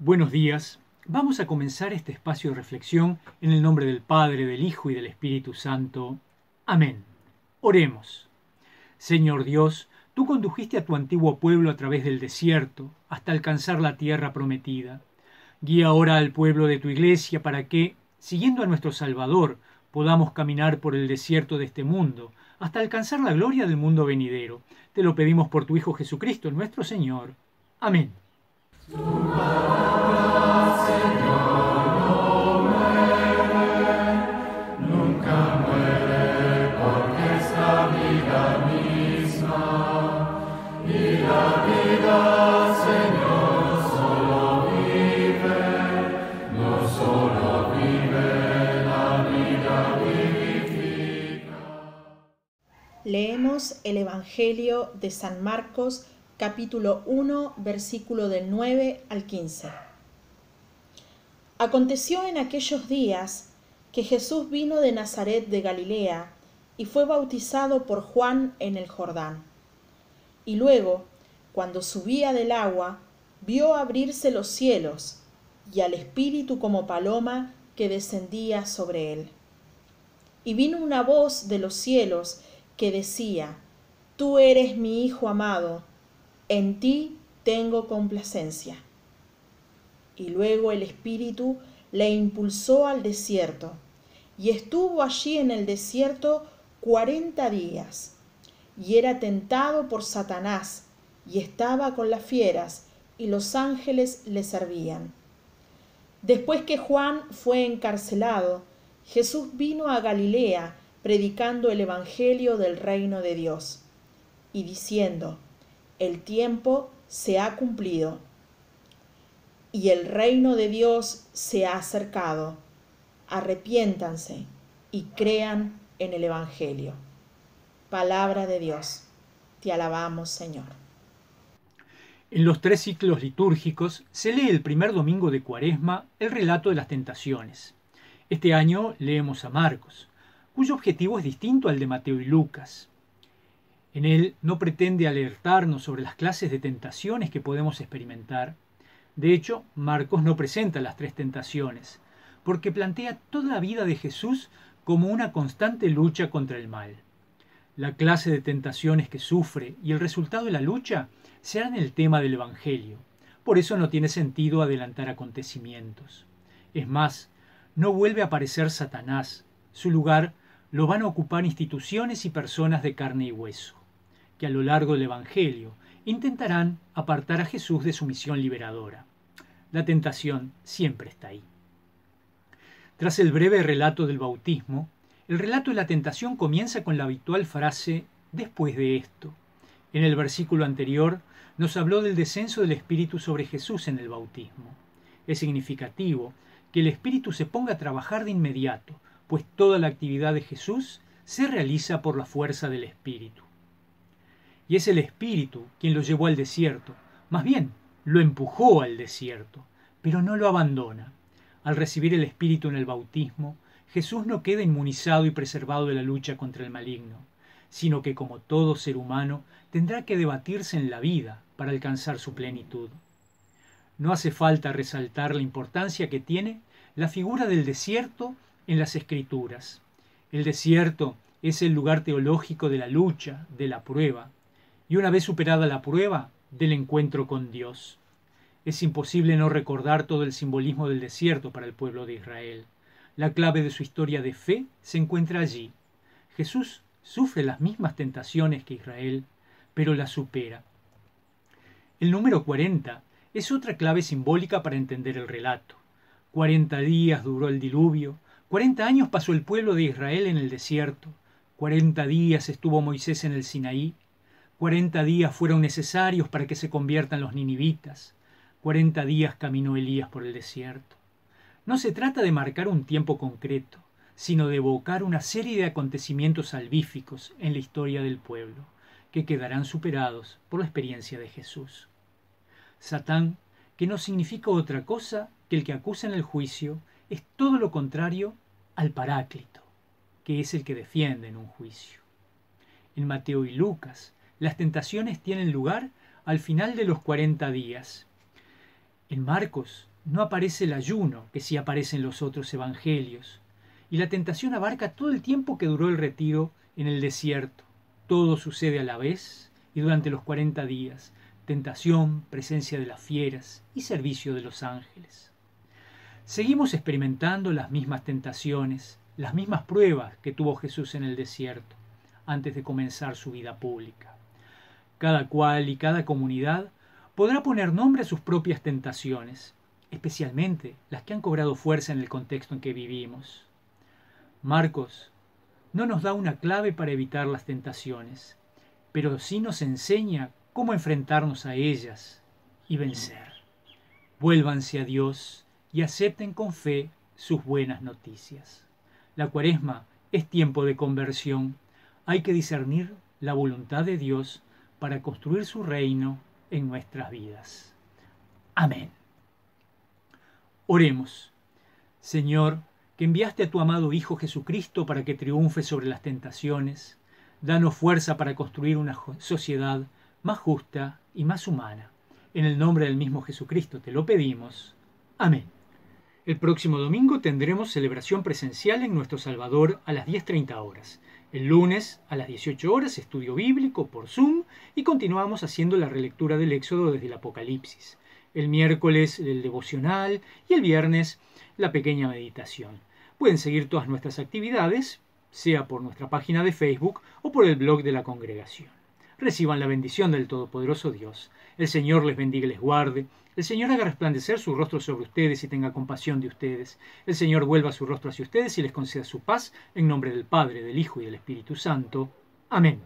Buenos días. Vamos a comenzar este espacio de reflexión en el nombre del Padre, del Hijo y del Espíritu Santo. Amén. Oremos. Señor Dios, tú condujiste a tu antiguo pueblo a través del desierto hasta alcanzar la tierra prometida. Guía ahora al pueblo de tu iglesia para que, siguiendo a nuestro Salvador, podamos caminar por el desierto de este mundo hasta alcanzar la gloria del mundo venidero. Te lo pedimos por tu Hijo Jesucristo, nuestro Señor. Amén. Leemos el Evangelio de San Marcos, capítulo 1, versículo del 9 al 15. Aconteció en aquellos días que Jesús vino de Nazaret de Galilea y fue bautizado por Juan en el Jordán. Y luego, cuando subía del agua, vio abrirse los cielos y al Espíritu como paloma que descendía sobre él. Y vino una voz de los cielos que decía: Tú eres mi Hijo amado, en ti tengo complacencia. Y luego el Espíritu le impulsó al desierto, y estuvo allí en el desierto 40 días, y era tentado por Satanás, y estaba con las fieras, y los ángeles le servían. Después que Juan fue encarcelado, Jesús vino a Galilea, predicando el Evangelio del reino de Dios, y diciendo: El tiempo se ha cumplido, y el reino de Dios se ha acercado. Arrepiéntanse y crean en el Evangelio. Palabra de Dios. Te alabamos, Señor. En los 3 ciclos litúrgicos se lee el primer domingo de Cuaresma el relato de las tentaciones. Este año leemos a Marcos, cuyo objetivo es distinto al de Mateo y Lucas. En él no pretende alertarnos sobre las clases de tentaciones que podemos experimentar. De hecho, Marcos no presenta las 3 tentaciones, porque plantea toda la vida de Jesús como una constante lucha contra el mal. La clase de tentaciones que sufre y el resultado de la lucha serán el tema del Evangelio. Por eso no tiene sentido adelantar acontecimientos. Es más, no vuelve a aparecer Satanás. Su lugar lo van a ocupar instituciones y personas de carne y hueso, que a lo largo del Evangelio intentarán apartar a Jesús de su misión liberadora. La tentación siempre está ahí. Tras el breve relato del bautismo, el relato de la tentación comienza con la habitual frase «después de esto». En el versículo anterior nos habló del descenso del Espíritu sobre Jesús en el bautismo. Es significativo que el Espíritu se ponga a trabajar de inmediato, pues toda la actividad de Jesús se realiza por la fuerza del Espíritu. Y es el Espíritu quien lo llevó al desierto, más bien lo empujó al desierto, pero no lo abandona. Al recibir el Espíritu en el bautismo, Jesús no queda inmunizado y preservado de la lucha contra el maligno, sino que como todo ser humano tendrá que debatirse en la vida para alcanzar su plenitud. No hace falta resaltar la importancia que tiene la figura del desierto en las Escrituras. El desierto es el lugar teológico de la lucha, de la prueba, y una vez superada la prueba, del encuentro con Dios. Es imposible no recordar todo el simbolismo del desierto para el pueblo de Israel. La clave de su historia de fe se encuentra allí. Jesús sufre las mismas tentaciones que Israel, pero las supera. El número 40 es otra clave simbólica para entender el relato. 40 días duró el diluvio, 40 años pasó el pueblo de Israel en el desierto, 40 días estuvo Moisés en el Sinaí, 40 días fueron necesarios para que se conviertan los ninivitas, 40 días caminó Elías por el desierto. No se trata de marcar un tiempo concreto, sino de evocar una serie de acontecimientos salvíficos en la historia del pueblo, que quedarán superados por la experiencia de Jesús. Satán, que no significa otra cosa que el que acusa en el juicio, es todo lo contrario al Paráclito, que es el que defiende en un juicio. En Mateo y Lucas, las tentaciones tienen lugar al final de los 40 días. En Marcos no aparece el ayuno, que sí aparece en los otros evangelios, y la tentación abarca todo el tiempo que duró el retiro en el desierto. Todo sucede a la vez y durante los 40 días, tentación, presencia de las fieras y servicio de los ángeles. Seguimos experimentando las mismas tentaciones, las mismas pruebas que tuvo Jesús en el desierto, antes de comenzar su vida pública. Cada cual y cada comunidad podrá poner nombre a sus propias tentaciones, especialmente las que han cobrado fuerza en el contexto en que vivimos. Marcos no nos da una clave para evitar las tentaciones, pero sí nos enseña cómo enfrentarnos a ellas y vencer. Vuélvanse a Dios y acepten con fe sus buenas noticias. La Cuaresma es tiempo de conversión. Hay que discernir la voluntad de Dios para construir su reino en nuestras vidas. Amén. Oremos. Señor, que enviaste a tu amado Hijo Jesucristo para que triunfe sobre las tentaciones, danos fuerza para construir una sociedad más justa y más humana. En el nombre del mismo Jesucristo te lo pedimos. Amén. El próximo domingo tendremos celebración presencial en Nuestro Salvador a las 10:30 horas. El lunes a las 18 horas estudio bíblico por Zoom y continuamos haciendo la relectura del Éxodo desde el Apocalipsis. El miércoles el devocional y el viernes la pequeña meditación. Pueden seguir todas nuestras actividades, sea por nuestra página de Facebook o por el blog de la congregación. Reciban la bendición del Todopoderoso Dios. El Señor les bendiga y les guarde. El Señor haga resplandecer su rostro sobre ustedes y tenga compasión de ustedes. El Señor vuelva su rostro hacia ustedes y les conceda su paz, en nombre del Padre, del Hijo y del Espíritu Santo. Amén.